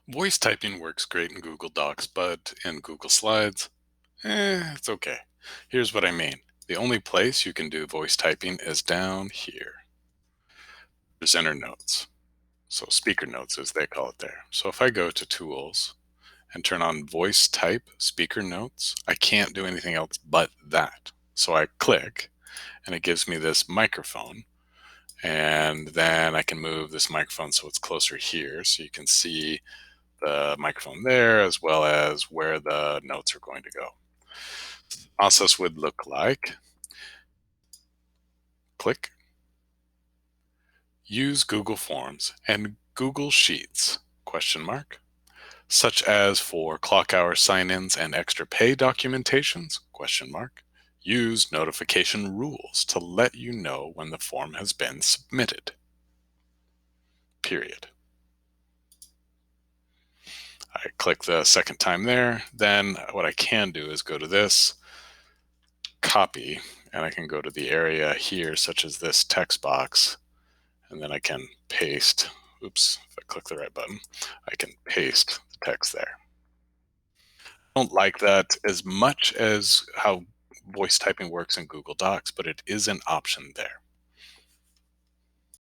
Voice typing works great in Google Docs, but in Google Slides, it's okay. Here's what I mean. The only place you can do voice typing is down here. Presenter notes. So speaker notes as they call it there. So if I go to tools and turn on voice type speaker notes, I can't do anything else but that. So I click and it gives me this microphone, and then I can move this microphone so it's closer here so you can see the microphone there as well as where the notes are going to go. Process would look like click, use Google Forms and Google Sheets, question mark, such as for clock hour sign-ins and extra pay documentations, question mark. Use notification rules to let you know when the form has been submitted, period. I click the second time there. Then what I can do is go to this, copy, and I can go to the area here, such as this text box, and then I can paste. Oops, if I click the right button, I can paste the text there. I don't like that as much as how voice typing works in Google Docs, but it is an option there.